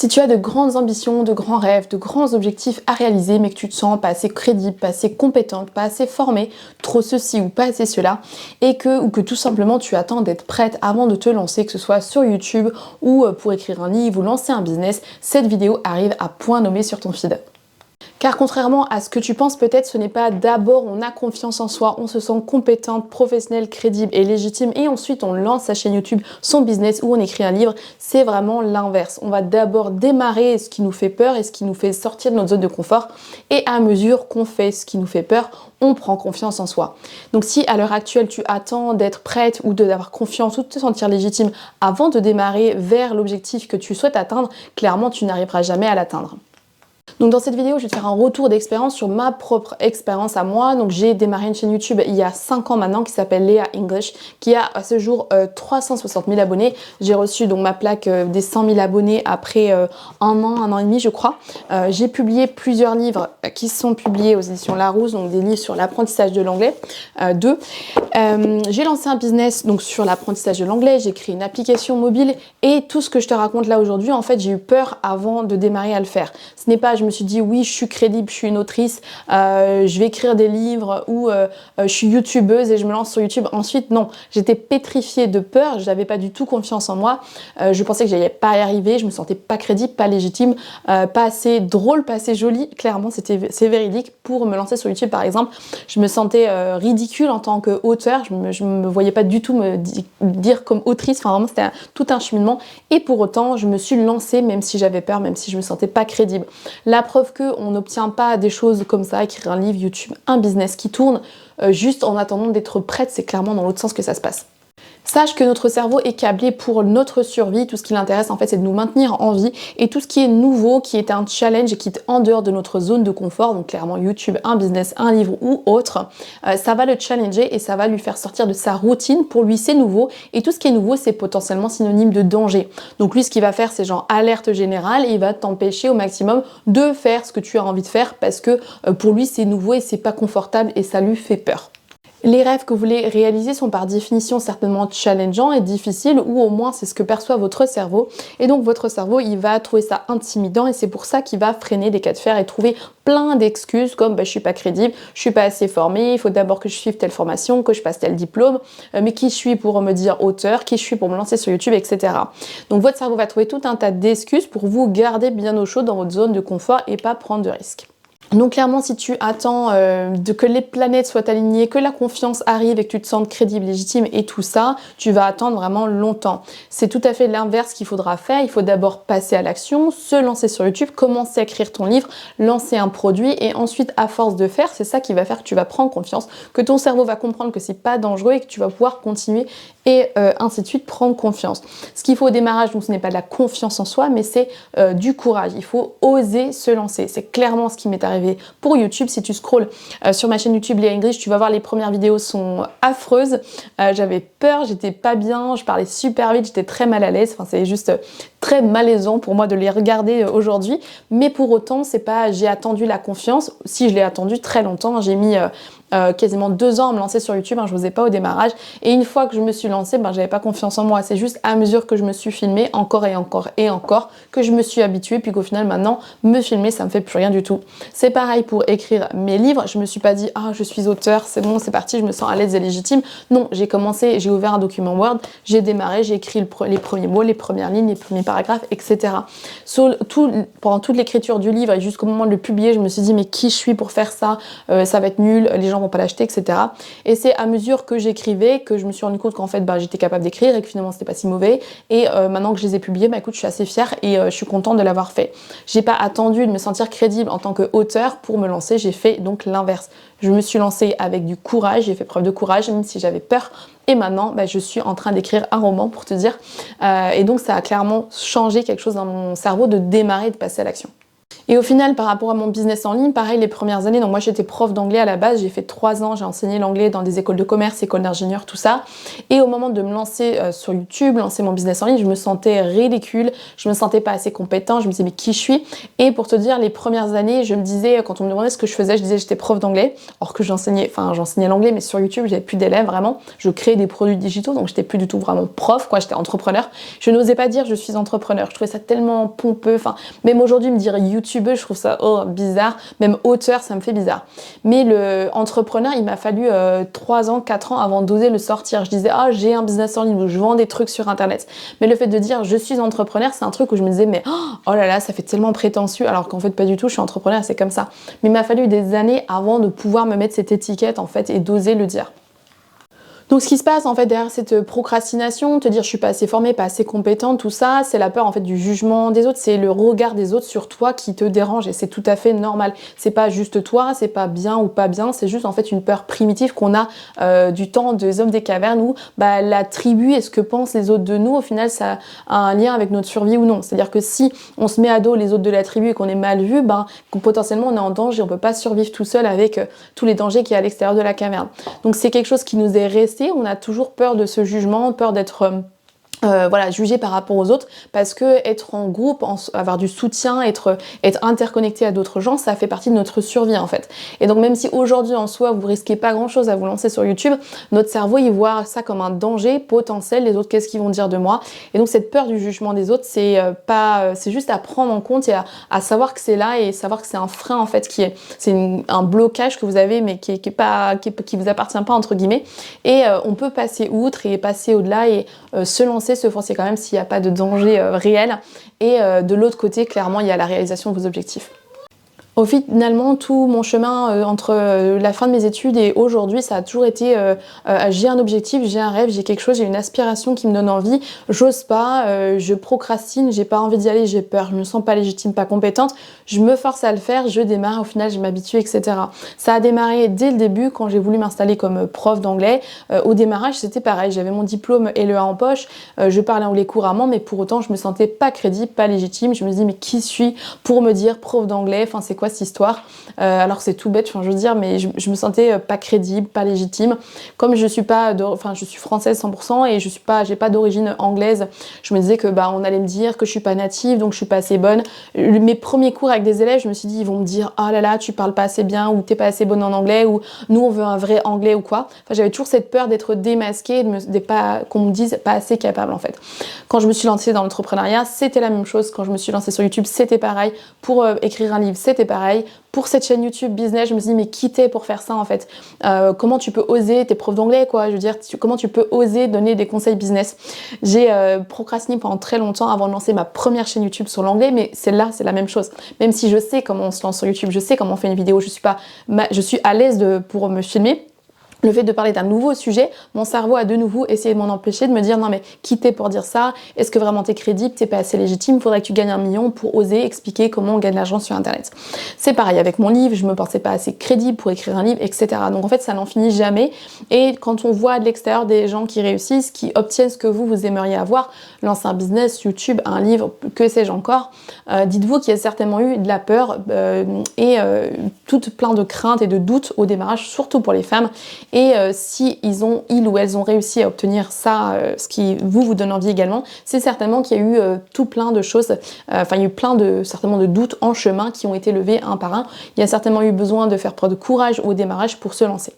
Si tu as de grandes ambitions, de grands rêves, de grands objectifs à réaliser, mais que tu te sens pas assez crédible, pas assez compétente, pas assez formée, trop ceci ou pas assez cela, ou que tout simplement tu attends d'être prête avant de te lancer, que ce soit sur YouTube ou pour écrire un livre ou lancer un business, cette vidéo arrive à point nommé sur ton feed. Car contrairement à ce que tu penses peut-être, ce n'est pas d'abord on a confiance en soi, on se sent compétente, professionnelle, crédible et légitime et ensuite on lance sa chaîne YouTube, son business ou on écrit un livre, c'est vraiment l'inverse. On va d'abord démarrer ce qui nous fait peur et ce qui nous fait sortir de notre zone de confort et à mesure qu'on fait ce qui nous fait peur, on prend confiance en soi. Donc si à l'heure actuelle tu attends d'être prête ou d'avoir confiance ou de te sentir légitime avant de démarrer vers l'objectif que tu souhaites atteindre, clairement tu n'arriveras jamais à l'atteindre. Donc dans cette vidéo, je vais te faire un retour d'expérience sur ma propre expérience à moi. Donc j'ai démarré une chaîne YouTube il y a 5 ans maintenant qui s'appelle Léa English, qui a à ce jour 360 000 abonnés. J'ai reçu donc ma plaque des 100 000 abonnés après un an et demi je crois. J'ai publié plusieurs livres qui sont publiés aux éditions Larousse, donc des livres sur l'apprentissage de l'anglais. J'ai lancé un business donc sur l'apprentissage de l'anglais, j'ai créé une application mobile et tout ce que je te raconte là aujourd'hui, en fait j'ai eu peur avant de démarrer à le faire. Ce n'est pas je me suis dit oui je suis crédible, je suis une autrice, je vais écrire des livres ou je suis youtubeuse et je me lance sur YouTube. Ensuite non, j'étais pétrifiée de peur, je n'avais pas du tout confiance en moi, je pensais que j'allais pas y arriver, je me sentais pas crédible, pas légitime, pas assez drôle, pas assez jolie, clairement c'est véridique. Pour me lancer sur YouTube par exemple, je me sentais ridicule en tant qu'auteur, je me voyais pas du tout me dire comme autrice, enfin vraiment c'était tout un cheminement et pour autant je me suis lancée même si j'avais peur, même si je me sentais pas crédible. La preuve qu'on n'obtient pas des choses comme ça, écrire un livre, YouTube, un business qui tourne, juste en attendant d'être prête, c'est clairement dans l'autre sens que ça se passe. Sache que notre cerveau est câblé pour notre survie, tout ce qui l'intéresse en fait c'est de nous maintenir en vie et tout ce qui est nouveau, qui est un challenge et qui est en dehors de notre zone de confort, donc clairement YouTube, un business, un livre ou autre, ça va le challenger et ça va lui faire sortir de sa routine. Pour lui c'est nouveau et tout ce qui est nouveau c'est potentiellement synonyme de danger. Donc lui ce qu'il va faire c'est genre alerte générale et il va t'empêcher au maximum de faire ce que tu as envie de faire parce que pour lui c'est nouveau et c'est pas confortable et ça lui fait peur. Les rêves que vous voulez réaliser sont par définition certainement challengeants et difficiles, ou au moins c'est ce que perçoit votre cerveau. Et donc votre cerveau, il va trouver ça intimidant et c'est pour ça qu'il va freiner des cas de fer et trouver plein d'excuses comme je suis pas crédible, je suis pas assez formée, il faut d'abord que je suive telle formation, que je passe tel diplôme, mais qui je suis pour me dire auteur, qui je suis pour me lancer sur YouTube, etc. Donc votre cerveau va trouver tout un tas d'excuses pour vous garder bien au chaud dans votre zone de confort et pas prendre de risques. Donc clairement, si tu attends que les planètes soient alignées, que la confiance arrive et que tu te sentes crédible, légitime et tout ça, tu vas attendre vraiment longtemps. C'est tout à fait l'inverse qu'il faudra faire. Il faut d'abord passer à l'action, se lancer sur YouTube, commencer à écrire ton livre, lancer un produit et ensuite, à force de faire, c'est ça qui va faire que tu vas prendre confiance, que ton cerveau va comprendre que c'est pas dangereux et que tu vas pouvoir continuer et ainsi de suite, prendre confiance. Ce qu'il faut au démarrage, donc ce n'est pas de la confiance en soi, mais c'est du courage. Il faut oser se lancer. C'est clairement ce qui m'est arrivé pour YouTube. Si tu scrolles sur ma chaîne YouTube Léa English, tu vas voir les premières vidéos sont affreuses. J'avais peur, j'étais pas bien, je parlais super vite, j'étais très mal à l'aise. Enfin, c'est juste très malaisant pour moi de les regarder aujourd'hui. Mais pour autant, c'est pas j'ai attendu la confiance. Si je l'ai attendu très longtemps, j'ai mis quasiment 2 ans à me lancer sur YouTube, je n'osais pas au démarrage et une fois que je me suis lancée, j'avais pas confiance en moi. C'est juste à mesure que je me suis filmée encore et encore et encore que je me suis habituée puis qu'au final maintenant me filmer ça me fait plus rien du tout. C'est pareil pour écrire mes livres, je me suis pas dit je suis auteur, c'est bon, c'est parti, je me sens à l'aise et légitime. Non, j'ai commencé, j'ai ouvert un document Word, j'ai démarré, j'ai écrit les premiers mots, les premières lignes, les premiers paragraphes, etc. Pendant toute l'écriture du livre et jusqu'au moment de le publier, je me suis dit mais qui je suis pour faire ça, ça va être nul, les gens vont pas l'acheter, etc. Et c'est à mesure que j'écrivais que je me suis rendu compte qu'en fait j'étais capable d'écrire et que finalement c'était pas si mauvais. Et maintenant que je les ai publiés, écoute, je suis assez fière et je suis contente de l'avoir fait. J'ai pas attendu de me sentir crédible en tant qu'auteur pour me lancer, j'ai fait donc l'inverse. Je me suis lancée avec du courage, j'ai fait preuve de courage même si j'avais peur. Et maintenant, je suis en train d'écrire un roman pour te dire. Et donc ça a clairement changé quelque chose dans mon cerveau de démarrer et de passer à l'action. Et au final, par rapport à mon business en ligne, pareil, les premières années, donc moi j'étais prof d'anglais à la base, j'ai fait 3 ans, j'ai enseigné l'anglais dans des écoles de commerce, écoles d'ingénieurs, tout ça. Et au moment de me lancer sur YouTube, lancer mon business en ligne, je me sentais ridicule, je me sentais pas assez compétente, je me disais mais qui je suis? Et pour te dire, les premières années, je me disais, quand on me demandait ce que je faisais, je disais j'étais prof d'anglais, alors que j'enseignais l'anglais, mais sur YouTube, j'avais plus d'élèves vraiment, je créais des produits digitaux, donc j'étais plus du tout vraiment prof, quoi, j'étais entrepreneur. Je n'osais pas dire je suis entrepreneur, je trouvais ça tellement pompeux, enfin, même aujourd'hui me dire youtubeuse, je trouve ça bizarre, même auteur, ça me fait bizarre. Mais le entrepreneur, il m'a fallu 3 ans, 4 ans avant d'oser le sortir. Je disais j'ai un business en ligne où je vends des trucs sur internet. Mais le fait de dire je suis entrepreneur, c'est un truc où je me disais mais oh là là, ça fait tellement prétentieux, alors qu'en fait pas du tout, je suis entrepreneur, c'est comme ça. Mais il m'a fallu des années avant de pouvoir me mettre cette étiquette en fait et d'oser le dire. Donc ce qui se passe en fait derrière cette procrastination, te dire je suis pas assez formée, pas assez compétente, tout ça, c'est la peur en fait du jugement des autres, c'est le regard des autres sur toi qui te dérange et c'est tout à fait normal. C'est pas juste toi, c'est pas bien ou pas bien, c'est juste en fait une peur primitive qu'on a du temps des hommes des cavernes où la tribu et ce que pensent les autres de nous, au final ça a un lien avec notre survie ou non. C'est-à-dire que si on se met à dos les autres de la tribu et qu'on est mal vu, potentiellement on est en danger, on peut pas survivre tout seul avec tous les dangers qu'il y a à l'extérieur de la caverne. Donc c'est quelque chose qui nous est resté. On a toujours peur de ce jugement, peur d'être jugé par rapport aux autres, parce que être en groupe, avoir du soutien, être interconnecté à d'autres gens, ça fait partie de notre survie en fait. Et donc même si aujourd'hui en soi vous risquez pas grand chose à vous lancer sur YouTube, notre cerveau il voit ça comme un danger potentiel, les autres qu'est-ce qu'ils vont dire de moi. Et donc cette peur du jugement des autres, c'est juste à prendre en compte et à savoir que c'est là et savoir que c'est un frein en fait un blocage que vous avez mais qui vous appartient pas entre guillemets. Et on peut passer outre et passer au-delà et se lancer, se forcer quand même s'il n'y a pas de danger réel. Et de l'autre côté, clairement, il y a la réalisation de vos objectifs. Au finalement, tout mon chemin entre la fin de mes études et aujourd'hui, ça a toujours été j'ai un objectif, j'ai un rêve, j'ai quelque chose, j'ai une aspiration qui me donne envie, j'ose pas, je procrastine, j'ai pas envie d'y aller, j'ai peur, je me sens pas légitime, pas compétente, je me force à le faire, je démarre, au final je m'habitue, etc. Ça a démarré dès le début quand j'ai voulu m'installer comme prof d'anglais. Au démarrage, c'était pareil, j'avais mon diplôme LE1 en poche, je parlais anglais couramment, mais pour autant, je me sentais pas crédible, pas légitime, je me dis mais qui suis pour me dire prof d'anglais, enfin c'est quoi cette histoire, alors que c'est tout bête, je veux dire, mais je me sentais pas crédible, pas légitime. Comme je suis je suis française 100% et j'ai pas d'origine anglaise, je me disais que on allait me dire que je suis pas native, donc je suis pas assez bonne. Mes premiers cours avec des élèves, je me suis dit ils vont me dire oh là là tu parles pas assez bien ou t'es pas assez bonne en anglais ou nous on veut un vrai anglais ou quoi. Enfin j'avais toujours cette peur d'être démasquée, qu'on me dise pas assez capable en fait. Quand je me suis lancée dans l'entrepreneuriat, c'était la même chose. Quand je me suis lancée sur YouTube, c'était pareil. Pour écrire un livre, c'était pareil. Pour cette chaîne YouTube business, je me suis dit mais qui t'es pour faire ça en fait? Comment tu peux oser, t'es prof d'anglais quoi, je veux dire, comment tu peux oser donner des conseils business? J'ai procrastiné pendant très longtemps avant de lancer ma première chaîne YouTube sur l'anglais, mais celle-là c'est la même chose. Même si je sais comment on se lance sur YouTube, je sais comment on fait une vidéo, je suis à l'aise pour me filmer. Le fait de parler d'un nouveau sujet, mon cerveau a de nouveau essayé de m'en empêcher, de me dire non mais qui t'es pour dire ça? Est-ce que vraiment t'es crédible? T'es pas assez légitime? Faudrait que tu gagnes 1 million pour oser expliquer comment on gagne de l'argent sur internet. C'est pareil avec mon livre, je me pensais pas assez crédible pour écrire un livre, etc. Donc en fait ça n'en finit jamais. Et quand on voit de l'extérieur des gens qui réussissent, qui obtiennent ce que vous aimeriez avoir, lancer un business, YouTube, un livre, que sais-je encore, dites-vous qu'il y a certainement eu de la peur et plein de craintes et de doutes au démarrage, surtout pour les femmes. Et si ils ou elles ont réussi à obtenir ça, ce qui vous donne envie également, c'est certainement qu'il y a eu tout plein de choses, il y a eu certainement de doutes en chemin qui ont été levés un par un. Il y a certainement eu besoin de faire preuve de courage au démarrage pour se lancer.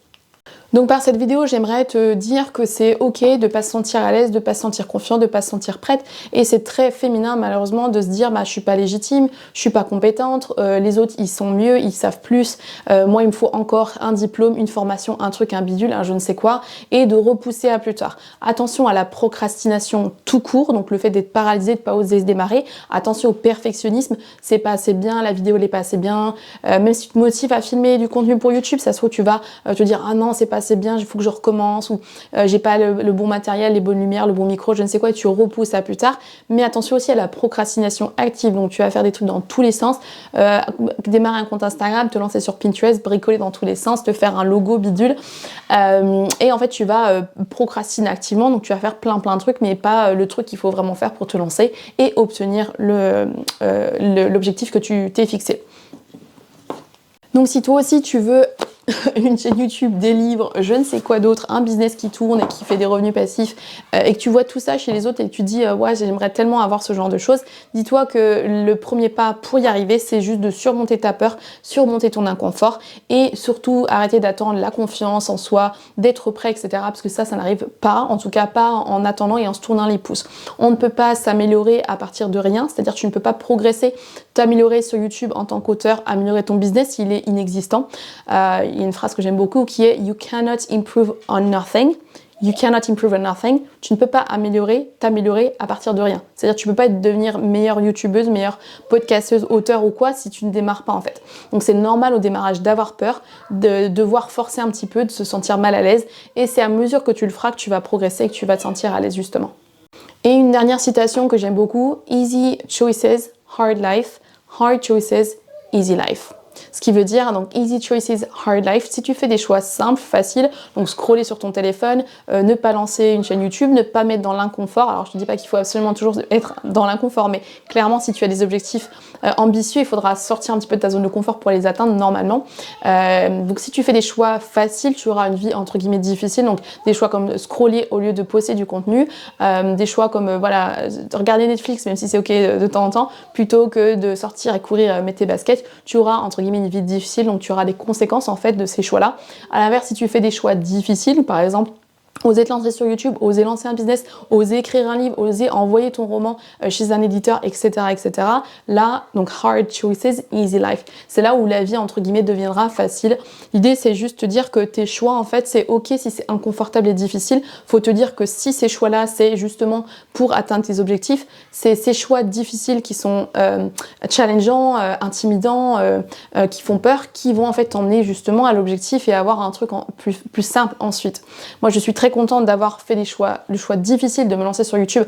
Donc par cette vidéo, j'aimerais te dire que c'est ok de pas se sentir à l'aise, de pas se sentir confiant, de pas se sentir prête. Et c'est très féminin malheureusement de se dire je suis pas légitime, je suis pas compétente, les autres ils sont mieux, ils savent plus, moi il me faut encore un diplôme, une formation, un truc, un bidule, un je ne sais quoi, et de repousser à plus tard. Attention à la procrastination tout court, donc le fait d'être paralysé, de pas oser se démarrer. Attention au perfectionnisme, c'est pas assez bien, la vidéo elle est pas assez bien, même si tu te motives à filmer du contenu pour YouTube, ça se trouve tu vas te dire ah non c'est pas c'est bien, il faut que je recommence, ou j'ai pas le bon matériel, les bonnes lumières, le bon micro, je ne sais quoi, et tu repousses ça plus tard. Mais attention aussi à la procrastination active, donc tu vas faire des trucs dans tous les sens, démarrer un compte Instagram, te lancer sur Pinterest, bricoler dans tous les sens, te faire un logo bidule, et en fait tu vas procrastiner activement, donc tu vas faire plein de trucs, mais pas le truc qu'il faut vraiment faire pour te lancer et obtenir l'objectif que tu t'es fixé. Donc si toi aussi tu veux une chaîne YouTube, des livres, je ne sais quoi d'autre, un business qui tourne et qui fait des revenus passifs, et que tu vois tout ça chez les autres et que tu te dis ouais, j'aimerais tellement avoir ce genre de choses, dis-toi que le premier pas pour y arriver, c'est juste de surmonter ta peur, surmonter ton inconfort, et surtout arrêter d'attendre la confiance en soi, d'être prêt, etc. Parce que ça n'arrive pas, en tout cas pas en attendant et en se tournant les pouces. On ne peut pas s'améliorer à partir de rien, c'est-à-dire tu ne peux pas progresser, t'améliorer sur YouTube en tant qu'auteur, améliorer ton business, il est inexistant. Il y a une phrase que j'aime beaucoup qui est You cannot improve on nothing. You cannot improve on nothing. Tu ne peux pas t'améliorer à partir de rien. C'est-à-dire tu ne peux pas devenir meilleure youtubeuse, meilleure podcasteuse, auteur ou quoi si tu ne démarres pas en fait. Donc c'est normal au démarrage d'avoir peur, de devoir forcer un petit peu, de se sentir mal à l'aise. Et c'est à mesure que tu le feras que tu vas progresser et que tu vas te sentir à l'aise justement. Et une dernière citation que j'aime beaucoup, Easy choices, hard life. Hard choices, easy life. Ce qui veut dire, donc, easy choices, hard life, si tu fais des choix simples, faciles, donc scroller sur ton téléphone, ne pas lancer une chaîne YouTube, ne pas mettre dans l'inconfort. Alors, je te dis pas qu'il faut absolument toujours être dans l'inconfort, mais clairement, si tu as des objectifs ambitieux, il faudra sortir un petit peu de ta zone de confort pour les atteindre normalement. Donc, si tu fais des choix faciles, tu auras une vie, entre guillemets, difficile. Donc, des choix comme scroller au lieu de poster du contenu, des choix comme, voilà, regarder Netflix, même si c'est ok de temps en temps, plutôt que de sortir et courir, mettre tes baskets, tu auras, entre guillemets, une vie difficile, donc tu auras des conséquences en fait de ces choix-là. À l'inverse, si tu fais des choix difficiles, par exemple, oser te lancer sur YouTube, oser lancer un business, oser écrire un livre, oser envoyer ton roman chez un éditeur, etc., etc. Là, donc hard choices, easy life. C'est là où la vie, entre guillemets, deviendra facile. L'idée, c'est juste te dire que tes choix, en fait, c'est ok si c'est inconfortable et difficile. Faut te dire que si ces choix-là, c'est justement pour atteindre tes objectifs, c'est ces choix difficiles qui sont challengeants, intimidants, qui font peur, qui vont en fait t'emmener justement à l'objectif et avoir un truc plus simple ensuite. Moi, je suis très contente d'avoir fait le choix difficile de me lancer sur YouTube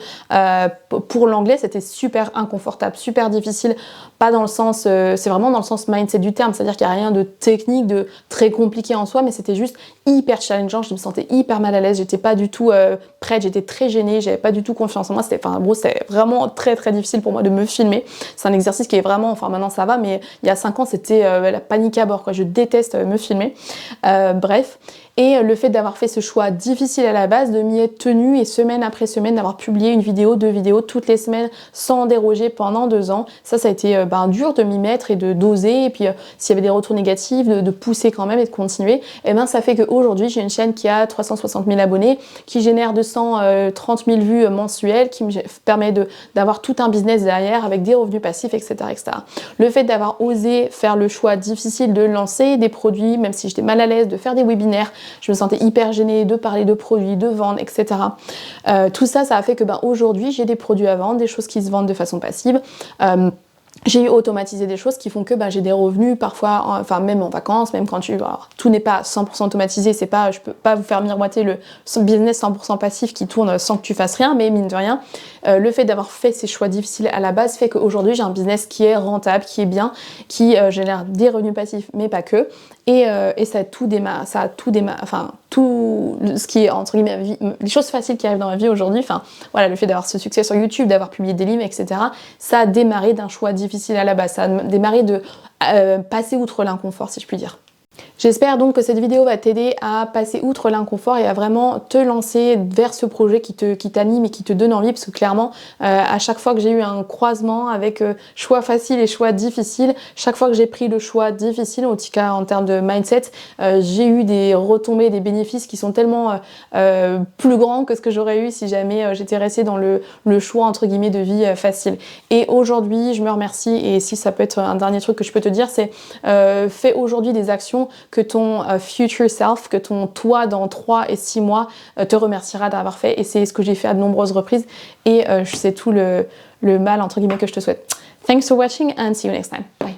pour l'anglais. C'était super inconfortable, super difficile, pas dans le sens, c'est vraiment dans le sens mindset du terme, c'est-à-dire qu'il n'y a rien de technique, de très compliqué en soi, mais c'était juste hyper challengeant, je me sentais hyper mal à l'aise, j'étais pas du tout prête, j'étais très gênée, j'avais pas du tout confiance en moi, c'était vraiment très difficile pour moi de me filmer. C'est un exercice qui est vraiment, enfin maintenant ça va, mais il y a 5 ans c'était la panique à bord, quoi. Je déteste me filmer. Bref. Et le fait d'avoir fait ce choix difficile à la base, de m'y être tenue et semaine après semaine d'avoir publié une vidéo, 2 vidéos toutes les semaines sans déroger pendant 2 ans, ça a été dur de m'y mettre et de d'oser. Et puis s'il y avait des retours négatifs, de pousser quand même et de continuer. Et ben ça fait qu'aujourd'hui j'ai une chaîne qui a 360 000 abonnés, qui génère 230 000 vues mensuelles, qui me permet d'avoir tout un business derrière avec des revenus passifs, etc., etc. Le fait d'avoir osé faire le choix difficile de lancer des produits, même si j'étais mal à l'aise, de faire des webinaires, je me sentais hyper gênée de parler de produits, de vendre, etc. Tout ça a fait que aujourd'hui, j'ai des produits à vendre, des choses qui se vendent de façon passive. J'ai automatisé des choses qui font que j'ai des revenus parfois, enfin même en vacances, même quand alors, tout n'est pas 100% automatisé, c'est pas, je peux pas vous faire miroiter le business 100% passif qui tourne sans que tu fasses rien, mais mine de rien, le fait d'avoir fait ces choix difficiles à la base fait qu'aujourd'hui j'ai un business qui est rentable, qui est bien, qui génère des revenus passifs, mais pas que, et ça a tout démarré, enfin tout ce qui est entre guillemets les choses faciles qui arrivent dans ma vie aujourd'hui, enfin voilà, le fait d'avoir ce succès sur YouTube, d'avoir publié des livres, etc. Ça a démarré d'un choix difficile à la base, ça a démarré de passer outre l'inconfort, si je puis dire. J'espère donc que cette vidéo va t'aider à passer outre l'inconfort et à vraiment te lancer vers ce projet qui t'anime et qui te donne envie, parce que clairement à chaque fois que j'ai eu un croisement avec choix facile et choix difficile, chaque fois que j'ai pris le choix difficile, en tout cas en termes de mindset, j'ai eu des retombées, des bénéfices qui sont tellement plus grands que ce que j'aurais eu si jamais j'étais restée dans le choix entre guillemets de vie facile. Et aujourd'hui je me remercie, et si ça peut être un dernier truc que je peux te dire, c'est fais aujourd'hui des actions que ton future self, que ton toi dans 3 et 6 mois te remerciera d'avoir fait, et c'est ce que j'ai fait à de nombreuses reprises, et c'est tout le mal entre guillemets que je te souhaite. Thanks for watching and see you next time. Bye.